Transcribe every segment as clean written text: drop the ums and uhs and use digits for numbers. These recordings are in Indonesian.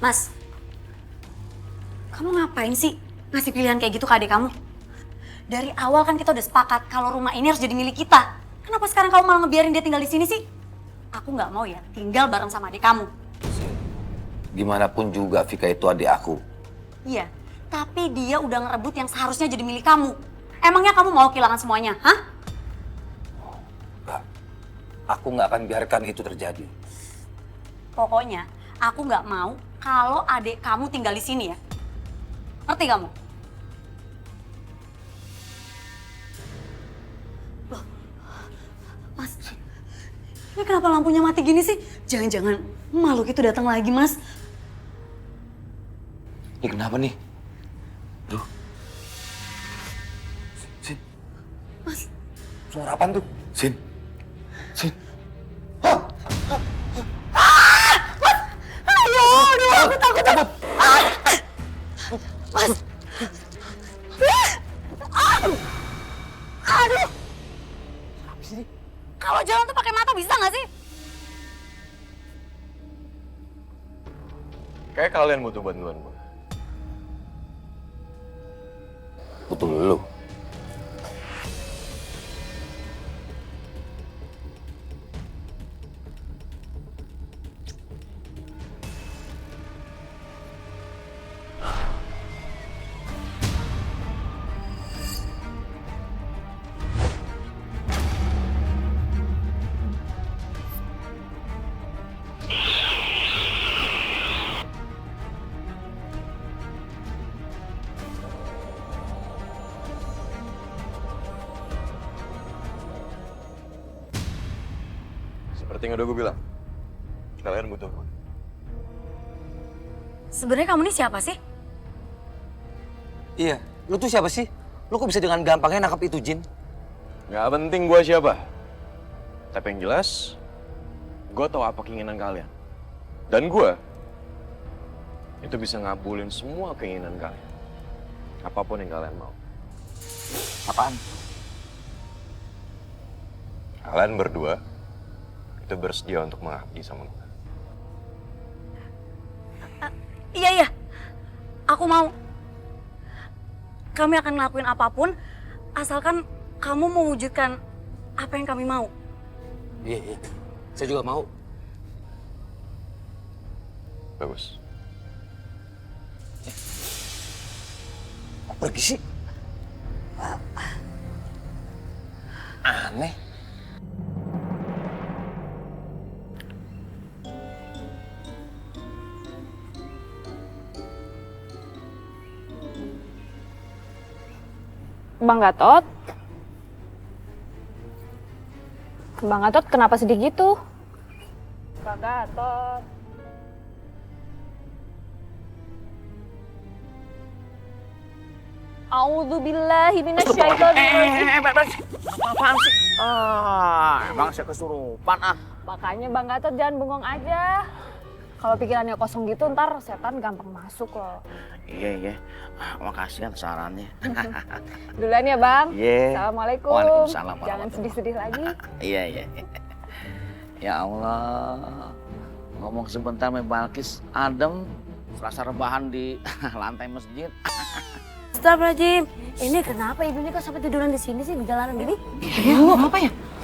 Mas, kamu ngapain sih ngasih pilihan kayak gitu ke adik kamu? Dari awal kan kita udah sepakat kalau rumah ini harus jadi milik kita. Kenapa sekarang kamu malah ngebiarin dia tinggal di sini sih? Aku nggak mau ya tinggal bareng sama adik kamu. Gimana pun juga Vika itu adik aku. Iya, tapi dia udah ngerebut yang seharusnya jadi milik kamu. Emangnya kamu mau kehilangan semuanya, hah? Enggak. Aku nggak akan biarkan itu terjadi. Pokoknya aku nggak mau kalau adik kamu tinggal di sini ya. Ngerti kamu? Loh, Mas, ini kenapa lampunya mati gini sih? Jangan-jangan makhluk itu datang lagi, Mas. Ini kenapa nih? Duh. Sin. Mas. Suara apaan tuh? Sin. Sin. Aduh, aku takut. Mas. Aduh. Apa sih? Kalau jalan tuh pakai mata bisa nggak sih? Kayak kalian butuh bantuan gue. Butuh lu. Seperti yang udah gue bilang, kalian butuh gue. Sebenarnya kamu ini siapa sih? Iya, lu tuh siapa sih? Lu kok bisa dengan gampangnya nangkap itu jin? Gak penting gue siapa. Tapi yang jelas, gue tahu apa keinginan kalian. Dan gue, itu bisa ngabulin semua keinginan kalian. Apapun yang kalian mau. Apaan? Kalian berdua, itu bersedia untuk mengabdi sama gue. Iya. Aku mau. Kami akan ngelakuin apapun, asalkan kamu mewujudkan apa yang kami mau. Iya. Saya juga mau. Bagus. Kok pergi sih? Aneh. Bang Gatot? Bang Gatot kenapa sedih gitu? Bang Gatot. A'udzubillahi minasyaitonirrajim. Apaan sih? Emang saya kesurupan ah. Makanya Bang Gatot jangan bengong aja. Kalau pikirannya kosong gitu ntar setan gampang masuk loh. Iya. Makasih kan sarannya. Duluan ya Bang. Iya. Assalamualaikum. Waalaikumsalam. Jangan sedih-sedih lagi. Iya. Ya Allah. Ngomong sebentar sama Balkis adem. Serasa rebahan di lantai masjid. Astagfirullahaladzim. Ini kenapa ibunya kok sampai tiduran di sini sih di jalanan gini?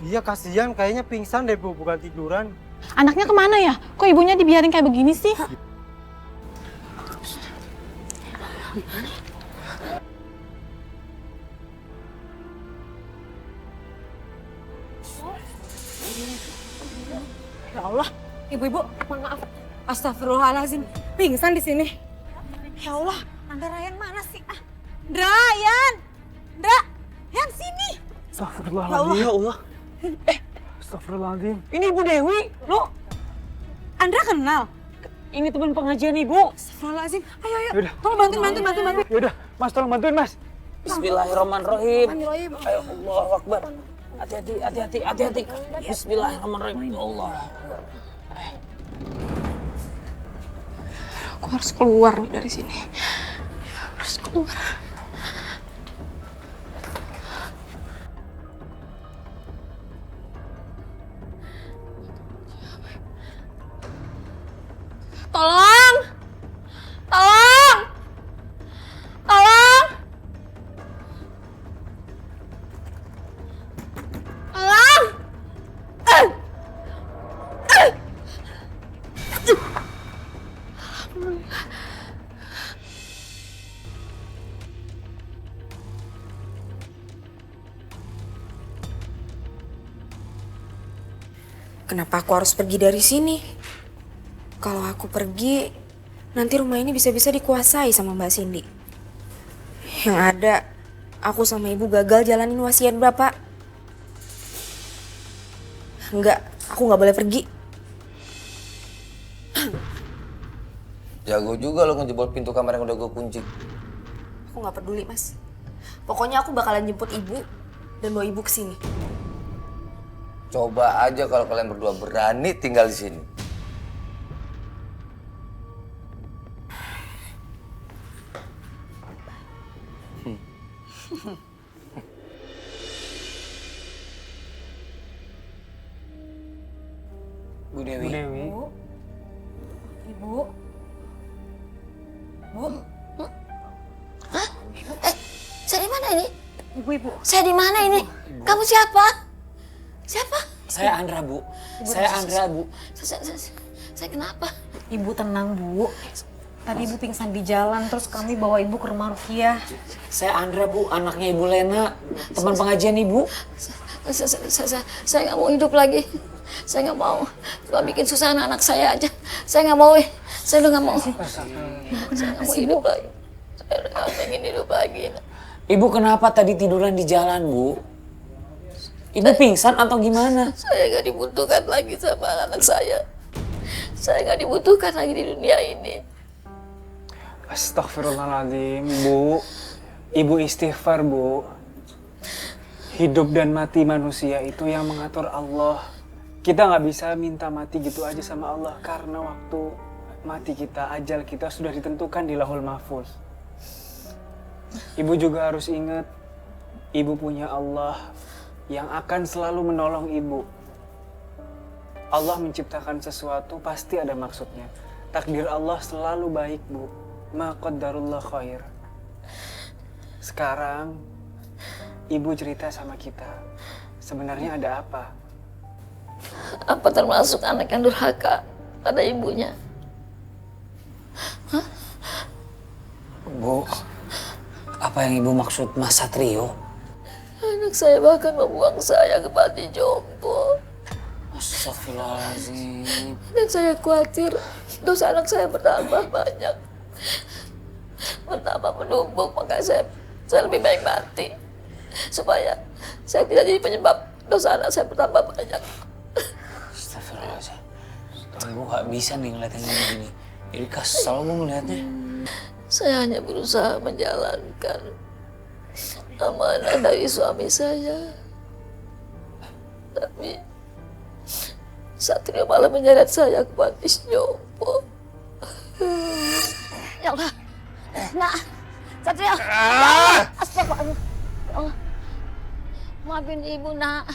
Iya kasihan, kayaknya pingsan deh Bu, bukan tiduran. Anaknya kemana ya? Kok ibunya dibiarin kayak begini sih? Ya Allah, ibu-ibu, maaf. Astagfirullahaladzim, pingsan di sini. Ya Allah, Anda Ryan mana sih? Yan, Yan sini. Astagfirullahaladzim. Ya Allah. Astagfirullahaladzim. Ini Ibu Dewi, loh. Andra kenal? Ini teman pengajian Ibu. Astagfirullahaladzim. Ayo. Yaudah. Tolong bantuin. Yaudah, Mas tolong bantuin Mas. Bismillahirrahmanirrahim. Ayo Allahu Akbar. Hati-hati. Bismillahirrahmanirrahim. Ya Allah. Aku harus keluar nih dari sini. Harus keluar. Tolong! Kenapa aku harus pergi dari sini? Kalau aku pergi, nanti rumah ini bisa-bisa dikuasai sama Mbak Cindy. Yang ada, aku sama ibu gagal jalanin wasiat Bapak. Enggak, aku nggak boleh pergi. Jago juga lo ngejebol pintu kamar yang udah gue kunci. Aku nggak peduli, Mas. Pokoknya aku bakalan jemput ibu dan bawa ibu ke sini. Coba aja kalau kalian berdua berani tinggal di sini. Bu Dewi. Ibu. Bu. Saya di mana ini? Ibu. Saya di mana ini? Kamu siapa? Siapa? Saya Andra, Bu. Saya Andra, Bu. Saya kenapa? Ibu tenang, Bu. Tadi ibu pingsan di jalan, terus kami bawa ibu ke rumah Rukiah. Saya Andra, Bu. Anaknya Ibu Lena. Teman pengajian Ibu. Saya nggak mau hidup lagi. Saya nggak mau. Cuma bikin susah anak saya aja. Saya nggak mau. Saya udah nggak mau. Saya nggak mau hidup lagi. Saya udah nggak pengen hidup lagi. Ibu kenapa tadi tiduran di jalan, Bu? Ibu pingsan atau gimana? Saya nggak dibutuhkan lagi sama anak saya. Saya nggak dibutuhkan lagi di dunia ini. Astagfirullahaladzim, Bu. Ibu istighfar, Bu. Hidup dan mati manusia itu yang mengatur Allah. Kita nggak bisa minta mati gitu aja sama Allah karena waktu mati kita, ajal kita sudah ditentukan di Lauhul Mahfuz. Ibu juga harus ingat, Ibu punya Allah yang akan selalu menolong Ibu. Allah menciptakan sesuatu pasti ada maksudnya. Takdir Allah selalu baik, Bu. Ma qaddarullah khair. Sekarang, Ibu cerita sama kita. Sebenarnya ada apa? Apa termasuk anak yang durhaka pada ibunya? Bu, apa yang Ibu maksud Mas Satrio? Anak saya bahkan membuang saya ke panti jompo. Astagfirullahaladzim. Dan saya khawatir dosa anak saya bertambah banyak. Bertambah menumpuk, makanya saya lebih baik mati. Supaya saya tidak jadi penyebab dosa anak saya bertambah banyak. Astagfirullahaladzim. Ibu gak bisa nih ngeliatin gini. Jadi kesel Bu ngeliatnya. Saya hanya berusaha menjalankan amanah dari suami saya. Tapi Satrio malah menyeret saya ke panti jompo. Ya Allah. Nak, Satrio. Astagfirullah. Ya Allah. Maafin ibu, Nak.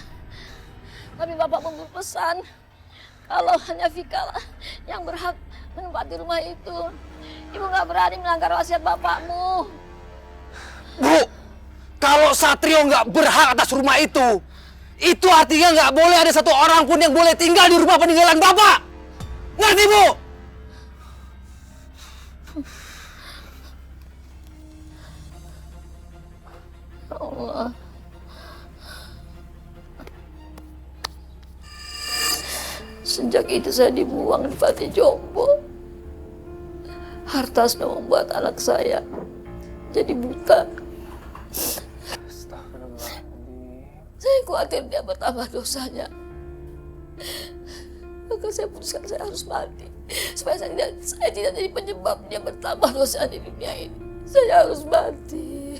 Tapi Bapak memberi pesan kalau hanya Vika lah yang berhak menempati rumah itu. Ibu nggak berani melanggar wasiat bapakmu. Bu, kalau Satrio nggak berhak atas rumah itu artinya nggak boleh ada satu orang pun yang boleh tinggal di rumah peninggalan Bapak. Ngerti, Bu? Allah. Sejak itu saya dibuang di panti jompo. Harta sudah membuat anak saya jadi buta. Saya khawatir dia bertambah dosanya. Maka saya putuskan saya harus mati. Supaya saya tidak jadi penyebab dia bertambah dosa di dunia ini. Saya harus mati.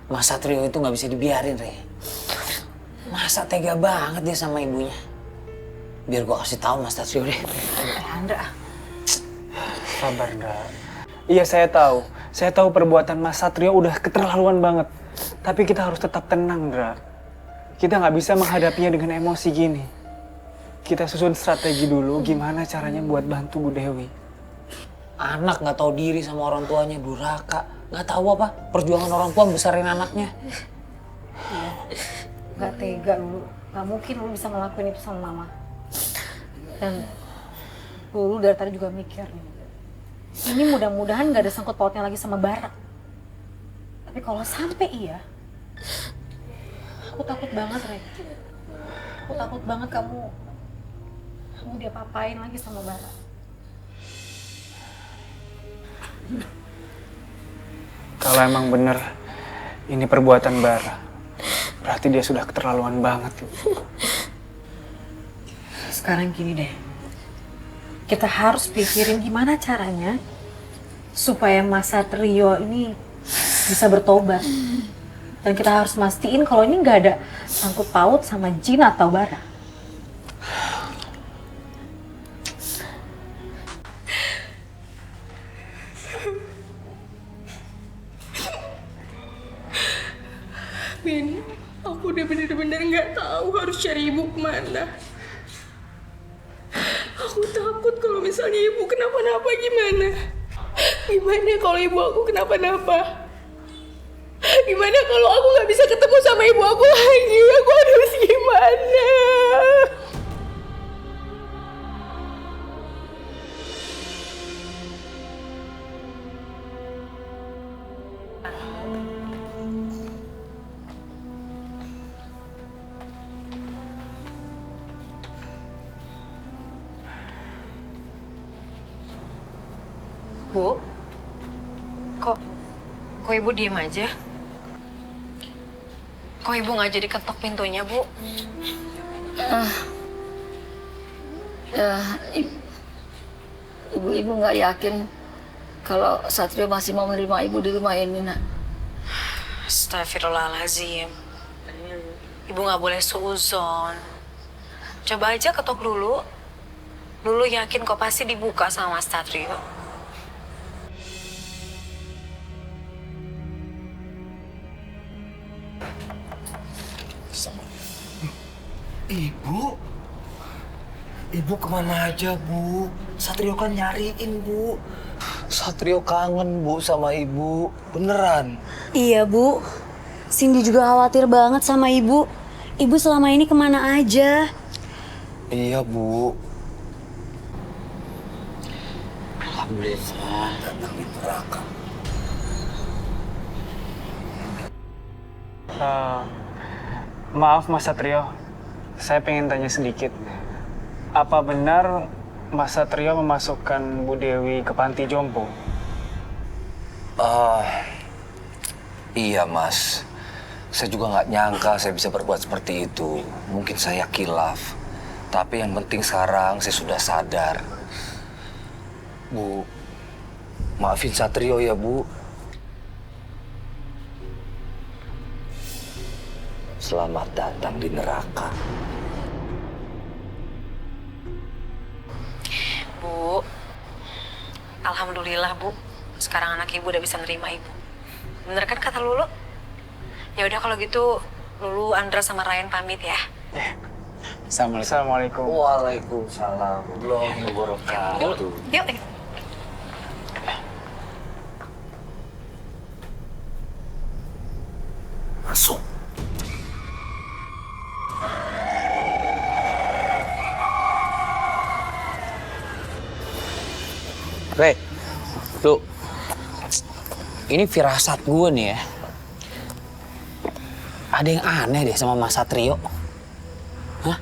Mas Satrio itu gak bisa dibiarin, Re. Masa tega banget dia sama ibunya. Biar gua kasih tahu Mas Satrio deh. Andra. Sabar, Ndra. Iya, saya tahu. Saya tahu perbuatan Mas Satrio udah keterlaluan banget. Tapi kita harus tetap tenang, Ndra. Kita nggak bisa menghadapinya dengan emosi gini. Kita susun strategi dulu gimana caranya buat bantu Bu Dewi. Anak nggak tahu diri sama orang tuanya, durhaka. Nggak tahu apa perjuangan orang tua besarin anaknya. Gak tega lu. Gak mungkin lu bisa ngelakuin itu sama mama. Dan lu dari tadi juga mikir nih. Ini mudah-mudahan gak ada sangkut pautnya lagi sama Barat. Tapi kalau sampai iya, aku takut banget, Rek. Aku takut banget kamu diapa-apain lagi sama Bara. Kalau emang bener ini perbuatan Bara, berarti dia sudah keterlaluan banget. Sekarang gini deh, kita harus pikirin gimana caranya supaya Mas Satrio ini bisa bertobat. Dan kita harus mastiin kalau ini nggak ada sangkut paut sama jin atau Bara. Min, aku udah bener-bener nggak tahu harus cari ibu kemana. Aku takut kalau misalnya ibu kenapa-napa gimana. Gimana kalau ibu aku kenapa-napa? Gimana kalau aku nggak bisa ketemu sama ibu aku lagi? Aku harus gimana? Bu, kok ibu diem aja? Kok ibu nggak jadi ketok pintunya, Bu? Ibu nggak yakin kalau Satrio masih mau menerima ibu di rumah ini, nak. Astagfirullahaladzim. Ibu nggak boleh suuzon. Coba aja ketok dulu. Dulu yakin kok pasti dibuka sama Mas Satrio. Ibu kemana aja, Bu? Satrio kan nyariin, Bu. Satrio kangen, Bu, sama Ibu. Beneran. Iya, Bu. Cindy juga khawatir banget sama Ibu. Ibu selama ini kemana aja? Iya, Bu. Alhamdulillah, datang di neraka. Maaf Mas Satrio, saya pengen tanya sedikit. Apa benar Mas Satrio memasukkan Bu Dewi ke panti jompo? Iya, Mas. Saya juga nggak nyangka saya bisa berbuat seperti itu. Mungkin saya kilaf. Tapi yang penting sekarang saya sudah sadar. Bu, maafin Satrio ya, Bu. Selamat datang di neraka. Bu, alhamdulillah, Bu. Sekarang anak ibu udah bisa nerima ibu. Bener kan kata Lulu? Ya udah kalau gitu Lulu, Andra sama Ryan pamit ya. Assalamualaikum. Waalaikumsalam warahmatullahi wabarakatuh. Yuk. Masuk. Re, lu, ini firasat gue nih ya. Ada yang aneh deh sama Mas Satrio. Hah?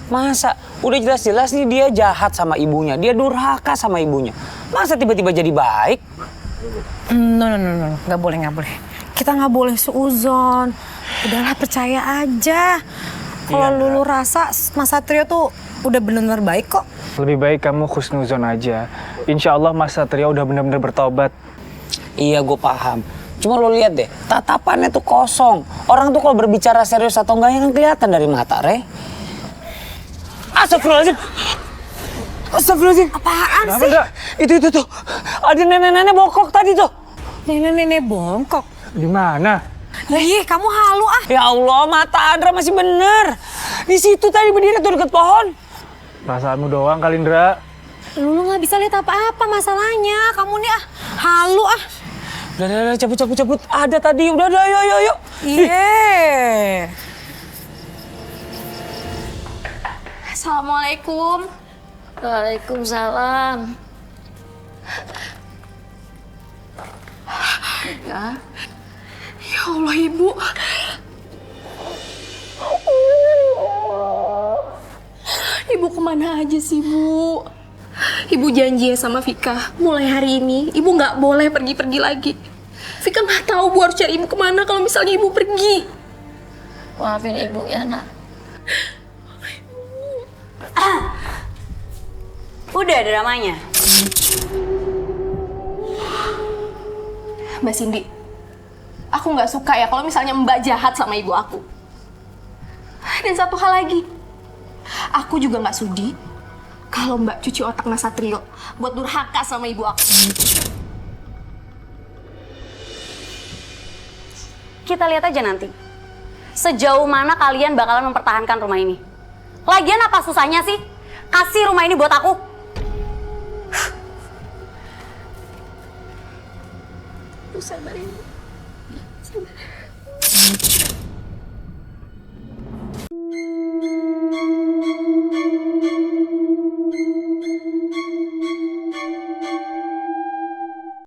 Masa? Udah jelas-jelas nih dia jahat sama ibunya. Dia durhaka sama ibunya. Masa tiba-tiba jadi baik? No. Nggak boleh. Kita nggak boleh suuzon. Udahlah, percaya aja. Kalau Lulu rasa Mas Satrio tuh udah benar-benar baik kok. Lebih baik kamu khusnuzon aja. Insya Allah Mas Satrio udah benar-benar bertobat. Iya, gue paham. Cuma lo lihat deh, tatapannya tuh kosong. Orang tuh kalau berbicara serius atau enggak yang kelihatan dari mata, Re. Astagfirullahaladzim. Astagfirullahaladzim. Apaan Kenapa, sih? Ndra? Itu tuh. Ada nenek-nenek bongkok tadi tuh. Nenek-nenek bongkok. Di mana? Ih, kamu halu ah. Ya Allah, mata Andra masih bener. Di situ tadi berdiri tuh deket pohon. Perasaanmu doang kali, Ndra. Lulu nggak bisa lihat apa-apa masalahnya. Kamu nih halu ah. Udah, cabut. Ada tadi, udah, yuk. Iya. Assalamualaikum. Waalaikumsalam. Ya. Ya Allah, Ibu. kemana aja sih, Bu? Ibu janji ya sama Vika, mulai hari ini Ibu nggak boleh pergi-pergi lagi. Vika nggak tahu Bu harus cari Ibu kemana kalau misalnya Ibu pergi. Maafin ibu ya nak. Udah dramanya. Mbak Cindy, aku nggak suka ya kalau misalnya Mbak jahat sama ibu aku. Dan satu hal lagi, aku juga nggak sudi kalau Mbak cuci otak Mas Satrio buat durhaka sama ibu aku. Kita lihat aja nanti. Sejauh mana kalian bakalan mempertahankan rumah ini. Lagian apa susahnya sih? Kasih rumah ini buat aku. Sabar ya. Sabar.